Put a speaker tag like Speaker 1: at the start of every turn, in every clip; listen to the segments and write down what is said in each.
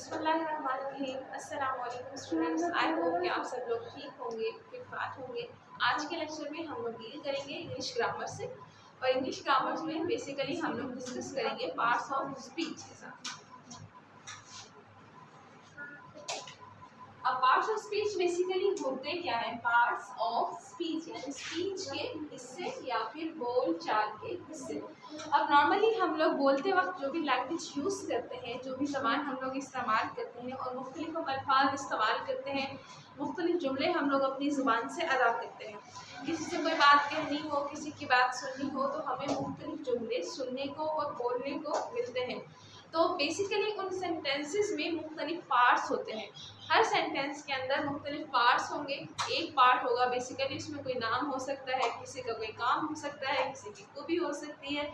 Speaker 1: बिस्मिल्लाहिर्रहमानिर्रहीम। अस्सलाम वालेकुम स्टूडेंट्स। आई होप कि आप सब लोग ठीक होंगे, फिट होंगे। आज के लेक्चर में हम लोग डील करेंगे इंग्लिश ग्रामर से, और इंग्लिश ग्रामर में बेसिकली हम लोग डिस्कस करेंगे पार्ट्स ऑफ स्पीच के साथ। अब पार्ट्स ऑफ स्पीच बेसिकली होते क्या है? पार्ट्स ऑफ स्पीच यानी स्पीच के हिस्से या फिर बोल चाल के हिस्से। अब नॉर्मली हम लोग बोलते वक्त जो भी लैंग्वेज यूज़ करते हैं, जो भी ज़बान हम लोग इस्तेमाल करते हैं और मुख्तलिफ अल्फाज इस्तेमाल करते हैं, मुख्तलिफ जुमले हम लोग अपनी ज़ुबान से अदा करते हैं। किसी से कोई बात कहनी हो, किसी की बात सुननी हो, तो हमें मुख्तलिफ जुमले सुनने को और बोलने को मिलते हैं। तो बेसिकली उन सेंटेंसेस में मुख्तलिफ पार्ट्स होते हैं। हर सेंटेंस के अंदर मुख्तलिफ पार्ट्स होंगे। एक पार्ट होगा बेसिकली उसमें कोई नाम हो सकता है, किसी का कोई काम हो सकता है, किसी की खूबी हो सकती है,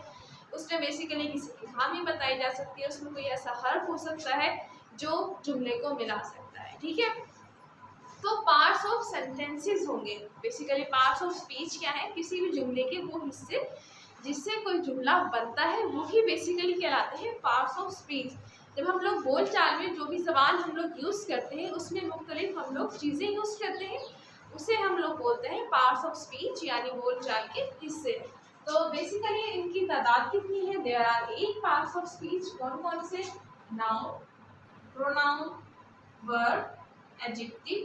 Speaker 1: उसमें बेसिकली किसी की खामी बताई जा सकती है, उसमें कोई ऐसा हर्फ हो सकता है जो जुमले को मिला सकता है। ठीक है, तो पार्ट्स ऑफ सेंटेंसेस होंगे। बेसिकली पार्ट्स ऑफ स्पीच क्या है? किसी भी जुमले के वो हिस्से जिससे कोई जुमला बनता है वही बेसिकली कहलाते हैं पार्ट्स ऑफ स्पीच। जब हम लोग बोल चाल में जो भी ज़बान हम लोग यूज़ करते हैं उसमें मुख्तलिफ हम लोग चीज़ें यूज़ करते हैं, उसे हम लोग बोलते हैं पार्ट्स ऑफ स्पीच यानी बोल चाल के हिस्से। तो बेसिकली इनकी तादाद कितनी है? There are 8 parts of speech. कौन कौन से? Noun, pronoun, verb, adjective,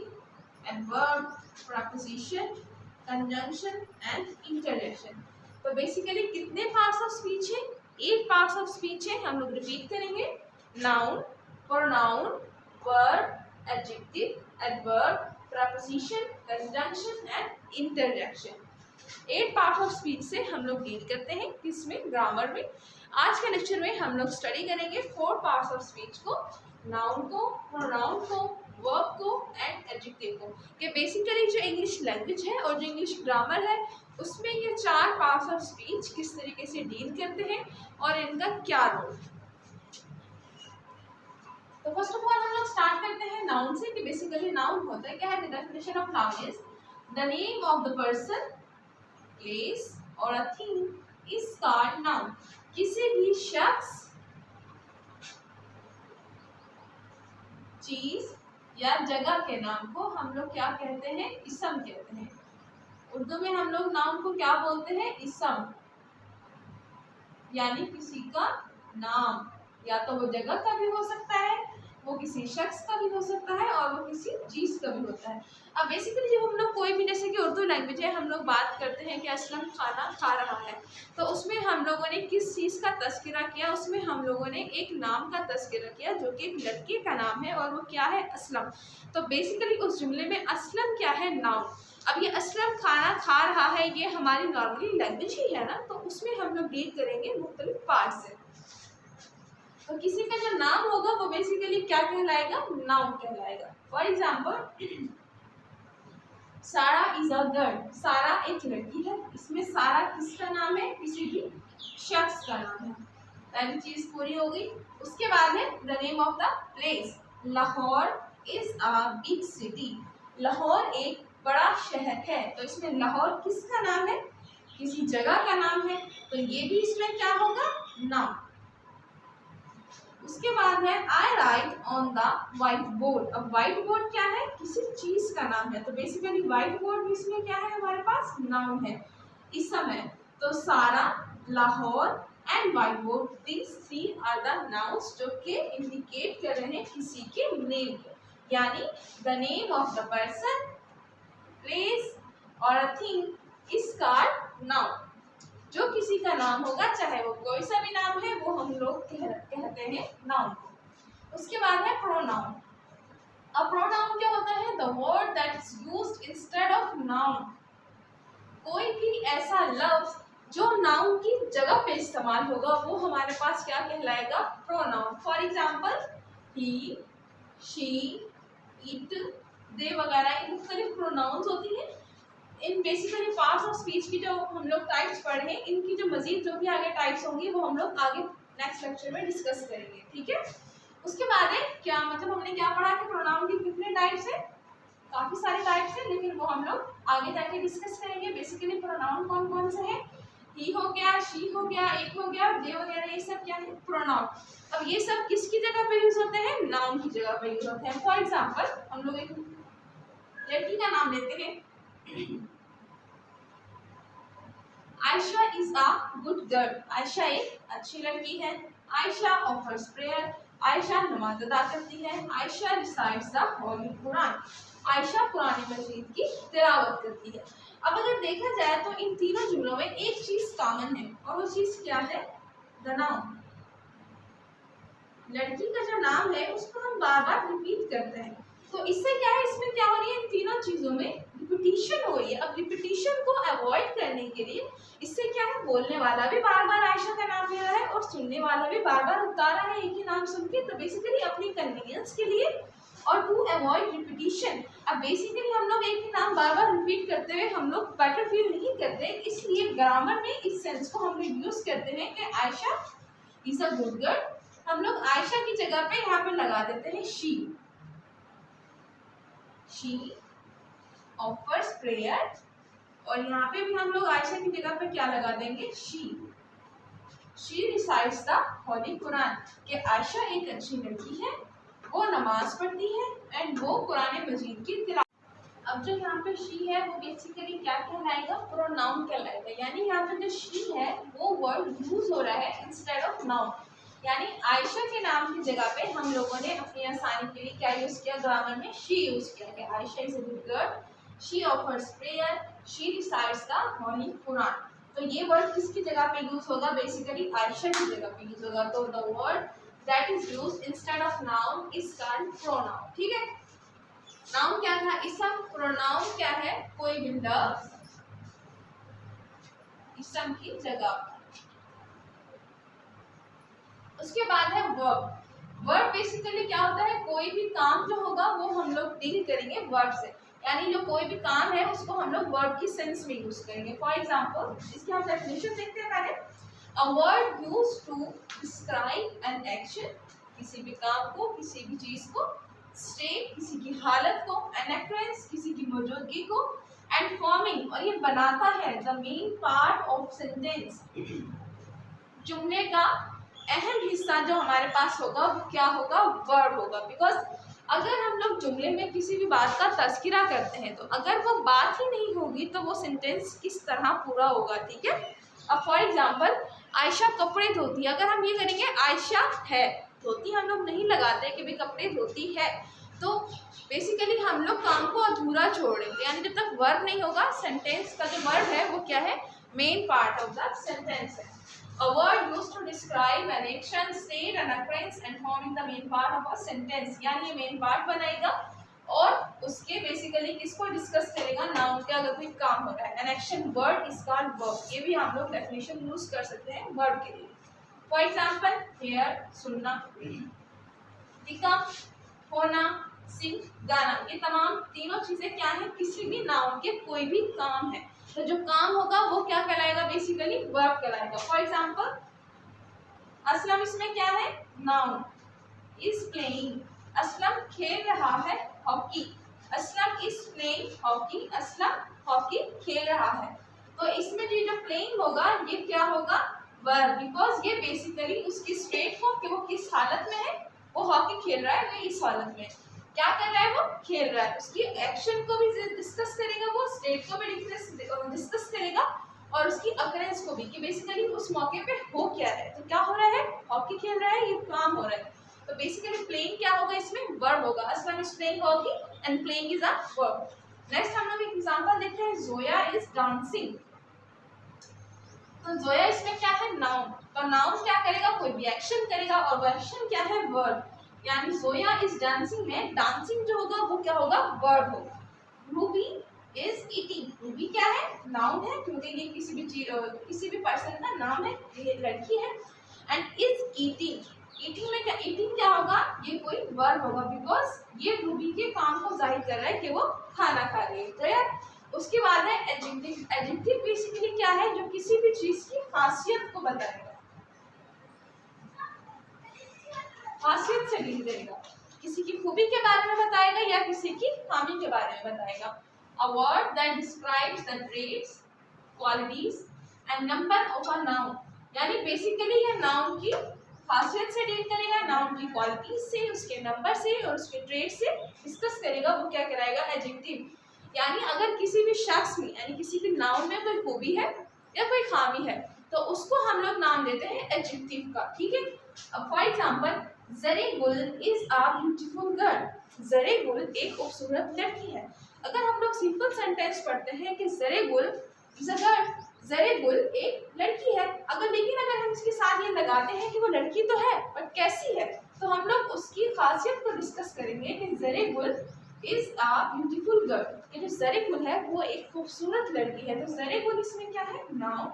Speaker 1: adverb, preposition, conjunction and interjection. तो बेसिकली कितने पार्ट्स ऑफ स्पीच है? 8 पार्ट्स ऑफ स्पीच है। हम लोग रिपीट करेंगे। Noun, pronoun, verb, adjective, adverb, preposition, conjunction and interjection. 8 parts of speech से हम लोग डील करते हैं किसमें? ग्रामर में। आज के लेक्चर में हम लोग स्टडी करेंगे 4 पार्ट्स ऑफ स्पीच को, नाउन को, प्रोनाउन को, वर्ब को एंड एडजेक्टिव को। कि बेसिकली जो इंग्लिश लैंग्वेज है और जो इंग्लिश ग्रामर है उसमें ये 4 पार्ट्स ऑफ स्पीच किस तरीके से डील करते हैं और इनका क्या रोल। तो फर्स्ट ऑफ ऑल हम लोग स्टार्ट करते हैं नाउन से कि बेसिकली नाउन होता है क्या है? The definition of noun is the name of the person, place और a thing is called noun. किसी भी शख्स, चीज या जगह के नाम को हम लोग क्या कहते हैं? इसम कहते हैं। उर्दू में हम लोग नाउन को क्या बोलते हैं? इसम, यानी किसी का नाम। या तो वो जगह का भी हो सकता है, वो किसी शख्स का भी हो सकता है और वो किसी चीज़ का भी होता है। अब बेसिकली जब हम लोग कोई भी, जैसे कि उर्दू लैंग्वेज है, हम लोग बात करते हैं कि असलम खाना खा रहा है, तो उसमें हम लोगों ने किस चीज़ का तस्करा किया? उसमें हम लोगों ने एक नाम का तस्करा किया जो कि एक लड़के का नाम है और वो क्या है? असलम। तो बेसिकली उस जुमले में असलम क्या है? नाउन। अब ये असलम खाना खा रहा है, ये हमारी नॉर्मली लैंग्वेज ही है ना, तो उसमें हम लोग डील करेंगे मुख्तलिफ पार्ट से। तो किसी का जो नाम होगा वो बेसिकली क्या कहलाएगा? नाउन कहलाएगा। फॉर एग्जाम्पल, सारा इज अ गर्ल। सारा एक लड़की है। इसमें सारा किसका नाम है? किसी भी शख्स का नाम है। पहली चीज पूरी हो गई। उसके बाद है the name of the place. Lahore is a big city. Lahore एक बड़ा शहर है, तो इसमें लाहौर किसका नाम है? किसी जगह का नाम है, तो ये भी इसमें क्या होगा? नाउन। उसके बाद है I write on the white board. अब व्हाइट बोर्ड क्या है? किसी चीज का नाम है, तो बेसिकली व्हाइट बोर्ड भी इसमें क्या है? हमारे पास नाउन है, इसम है। तो Sara, Lahore and white board, these 3 are the nouns जो कि इंडिकेट कर रहे हैं किसी के नेम को, यानी the name of the person, place और a thing is called noun. जो किसी का नाम होगा, चाहे वो कोई सा भी नाम है, वो हम लोग कहते हैं नाउन को। उसके बाद है प्रोनाउन। अब प्रोनाउन क्या होता है? The word that is used instead of noun. कोई भी ऐसा लफ्ज जो नाउन की जगह पे इस्तेमाल होगा वो हमारे पास क्या कहलाएगा? Pronoun. For example, he, she, it, they वगैरह ये मुख्तलिफ प्रोनाउंस होती हैं। इन बेसिकली पार्ट्स ऑफ स्पीच की जो हम लोग टाइप्स पढ़े हैं, इनकी जो मजीद जो भी आगे टाइप्स होंगी वो हम लोग आगे नेक्स्ट लेक्चर में डिस्कस करेंगे। ठीक है, उसके बाद है क्या, मतलब हमने क्या पढ़ा कि प्रोनाउन की कितने टाइप्स हैं? काफ़ी सारे टाइप्स हैं, लेकिन वो हम लोग आगे जाके डिस्कस करेंगे। बेसिकली प्रोनाउन कौन कौन से हैं? ही हो गया, शी हो गया, इट हो गया, दे वगैरह, ये सब क्या है? प्रोनाउन। अब ये सब किसकी जगह पे यूज होते हैं? नाउन की जगह पे यूज होते हैं। फॉर एग्जाम्पल हम लोग एक लड़की का नाम लेते हैं, Ayesha is a good girl. Ayesha एक अच्छी लड़की है। Ayesha offers prayer. आयशा नमाज अदा करती है। Ayesha recites the holy Quran. Ayesha Quran मजीद की तिलावत करती है। अब अगर देखा जाए तो इन तीनों जुमलों में एक चीज कॉमन है और वो चीज क्या है? The noun. लड़की का जो नाम है उसको हम बार बार रिपीट करते हैं, तो इससे क्या है, इसमें क्या हो रही है, इन तीनों चीजों में रिपीटिशन हो रही है। अब रिपीटिशन को अवॉइड करने के लिए इससे क्या है, बोलने वाला भी बार बार आयशा का नाम ले रहा है और सुनने वाला भी बार बार उतार रहा है एक ही नाम सुन के। तो बेसिकली अपनी कन्वीनियंस के लिए और टू अवॉइड रिपीटिशन, अब बेसिकली हम लोग एक ही नाम बार बार रिपीट करते हुए हम लोग बेटर फील नहीं करते, इसलिए ग्रामर में इस सेंस को हम यूज करते हैं कि Ayesha is a good girl. हम लोग आयशा की जगह पे यहाँ पे लगा देते हैं शी। शी ऑफर्स प्रेयर, और यहाँ पे भी हम लोग आयशा की जगह पे क्या लगा देंगे? She recites the holy Quran, कि आयशा एक अच्छी लड़की है, वो नमाज पढ़ती है एंड वो कुरान मजीद की तिलावत। अब जो यहाँ पे शी है वो बेसिकली क्या कहलाएगा? प्रोनाउन कहलाएगा, यानी यहाँ पे जो शी है वो वर्ड यूज हो रहा है इंस्टेड ऑफ नाउन। यानी आयशा के नाम की जगह पे हम लोगों ने अपनी आसानी के लिए क्या यूज किया? ग्रामर में शी यूज किया कि Ayesha is a good girl, she offers prayer, she recites the holy Quran. तो ये वर्ड किसकी जगह पे यूज होगा? बेसिकली आयशा की जगह पे यूज होगा। तो the word that is used instead of noun is called pronoun. ठीक है, नाउन क्या था? इसम। प्रोनाउन क्या है? कोई भी लफ्ज इसम की जगह। उसके बाद है वर्ब। वर्ब बेसिकली क्या होता है? कोई भी काम जो होगा वो हम लोग डील करेंगे वर्ब से, यानी जो कोई भी काम है उसको हम लोग वर्ब की सेंस में यूज करेंगे। फॉर एग्जाम्पल इसकी हम डेफिनेशन देखते हैं पहले। A word used to describe an action, किसी भी काम को, किसी भी चीज को, स्टेट किसी की हालत को, एन अक्रेंस किसी की मौजूदगी को, एंड फॉर्मिंग और ये बनाता है the main part of sentence, जुमले का अहम हिस्सा जो हमारे पास होगा वो क्या होगा? वर्ब होगा। बिकॉज अगर हम लोग जुमले में किसी भी बात का तस्करा करते हैं तो अगर वो बात ही नहीं होगी तो वो सेंटेंस किस तरह पूरा होगा? ठीक है, अब फॉर एग्जाम्पल आयशा कपड़े धोती है, अगर हम ये करेंगे आयशा है धोती, हम लोग नहीं लगाते कि भाई कपड़े धोती है, तो बेसिकली हम लोग काम को अधूरा छोड़ेंगे, यानी जब तक वर्ब नहीं होगा सेंटेंस का जो वर्ब है वो क्या है? Main part of the sentence है। A word used to describe an action, state, an occurrence and forming the main part of a sentence, यानी ये मेन पार्ट बनाएगा और उसके बेसिकली किसको डिस्कस करेगा? नाउन के अगर कोई काम हो रहा है। An action word is called verb, ये भी हम लोग डेफिनेशन यूज कर सकते हैं वर्ब के लिए। फॉर एग्जाम्पल हेयर सुनना, बिकम होना, सिंग गाना, ये तमाम तीनों चीजें क्या है? किसी भी नाउन के कोई भी काम है, तो जो काम होगा वो क्या कहलाएगा? बेसिकली वर्ब कहलाएगा। फॉर एग्जाम्पल असलम इसमें क्या है? नाउन। इज प्लेइंग, असलम खेल रहा है hockey, Aslam is playing hockey, Aslam hockey खेल रहा है। तो इसमें जो प्लेइंग होगा ये क्या होगा? वर्ब, बिकॉज ये बेसिकली उसकी स्टेट को कि वो किस हालत में है, वो हॉकी खेल रहा है, वो इस हालत में क्या कर रहा है? वो खेल रहा है। उसकी एक्शन को भी डिस्कस करेगा, वो स्टेट को भी डिस्कस करेगा और उसकी अकरेंस को भी कि बेसिकली उस मौके पे हो क्या है। तो क्या हो रहा है? हॉकी खेल रहा है, ये काम हो रहा है। तो बेसिकली प्लेइंग क्या होगा? इसमें वर्ब होगा। Aslam is playing hockey and playing is a verb. Next हम लोग एक एग्जांपल देखते हैं, जोया इज डांसिंग। तो जोया इसमें क्या है? नाउन। तो नाउन क्या करेगा? कोई भी एक्शन करेगा और वो एक्शन क्या है? वर्ब, यानी जोया इज डांसिंग में डांसिंग जो होगा वो क्या होगा? वर्ब होगा। रूबी इज ईटिंग, रूबी क्या है? नाउन है, क्योंकि ये किसी भी पर्सन का नाम है, ये लड़की है। एंड इज ईटिंग, ईटिंग में क्या? ईटिंग क्या होगा? ये कोई वर्ब होगा, बिकॉज ये रूबी के काम को जाहिर कर रहा है कि वो खाना खा रही है। तो यार उसके बाद है एडजेक्टिव। एडजेक्टिव बेसिकली क्या है? जो किसी भी चीज की खासियत को बताएगा, खासियत से डील करेगा, किसी की खूबी के बारे में बताएगा या किसी की खामी के बारे में बताएगा। A word that describes the traits, qualities and number of a noun, यानी बेसिकली ये नाउन की खासियत से डील करेगा, नाउन की क्वालिटी से, उसके नंबर से और उसके ट्रेड से डिस्कस करेगा, वो क्या कराएगा, एडजेक्टिव। यानी अगर किसी भी शख्स में यानी किसी भी नाउन में कोई खूबी है या कोई खामी है तो उसको हम लोग नाम देते हैं एडजेक्टिव का, ठीक है। अब फॉर एग्जांपल, जरे गुल इज अ ब्यूटीफुल गर्ल। जरे गुल एक खूबसूरत लड़की है। अगर हम लोग सिंपल सेंटेंस पढ़ते हैं कि जरे गुल इज अ गर्ल, जरे गुल एक लड़की है, लेकिन अगर हम इसके साथ ये लगाते हैं कि वो लड़की तो है बट कैसी है, तो हम लोग उसकी खासियत को डिस्कस करेंगे कि जरे गुल इज अ ब्यूटीफुल गर्ल। ये जो जरे गुल है वो एक खूबसूरत लड़की है, तो जरे गुल इसमें क्या है, नाउन।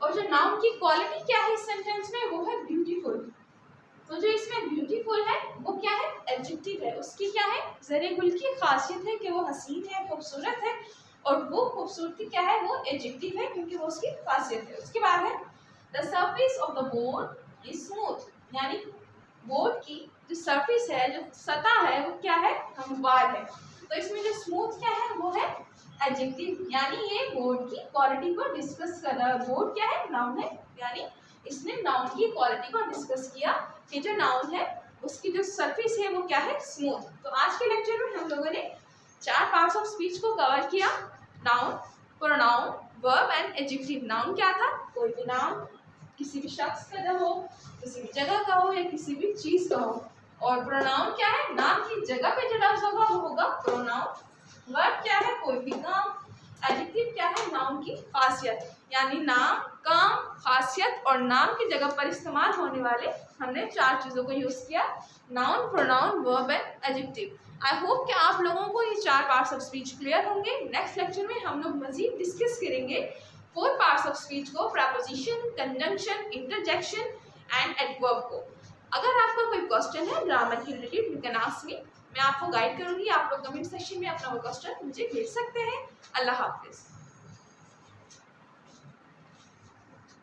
Speaker 1: और जो नाउन की क्वालिटी क्या है इस सेंटेंस में, वो है ब्यूटीफुल। तो जो इसमें ब्यूटीफुल है वो क्या है, एडजेक्टिव है। उसकी क्या है, जरे गुल की खासियत है कि वो हसीन है, खूबसूरत है, और वो खूबसूरती क्या है, वो एडजेक्टिव है क्योंकि वो उसकी खासियत है। उसके बाद है the surface of the board is smooth, यानी बोर्ड की जो सरफेस है, जो सतह है, वो क्या है, हमवार है। तो इसमें जो स्मूथ क्या है, वो है एडजेक्टिव, यानी ये बोर्ड की क्वालिटी को डिस्कस कर रहा है। बोर्ड क्या है, नाउन है, यानी इसने नाउन की क्वालिटी को डिस्कस किया कि जो नाउन है उसकी जो सरफेस है वो क्या है, स्मूथ। तो आज के लेक्चर में हम लोगों ने 4 पार्ट्स ऑफ स्पीच को कवर किया, noun, pronoun, verb and adjective. Noun क्या था, कोई भी नाम किसी भी शख्स का हो, किसी भी जगह का हो या किसी भी चीज का हो। और प्रोनाउन क्या है, नाम की जगह पे जो लफ्ज होगा वो होगा प्रोनाउन। वर्ब क्या है, कोई भी काम। एडजेक्टिव क्या है, नाउन की खासियत, यानी नाम, काम, खासियत और नाम की जगह पर इस्तेमाल होने वाले हमने 4 चीज़ों को यूज़ किया, noun, pronoun, verb and adjective. I hope कि आप लोगों को ये 4 पार्ट्स ऑफ स्पीच क्लियर होंगे। नेक्स्ट लेक्चर में हम लोग मजीद डिस्कस करेंगे 4 पार्ट्स ऑफ स्पीच को, preposition, conjunction, interjection and adverb को। अगर आपका कोई क्वेश्चन है ग्रामर के related, you can ask me, मैं आपको गाइड करूंगी। आप लोग कमेंट सेक्शन में अपना वो क्वेश्चन मुझे भेज सकते हैं। अल्लाह हाफिज़।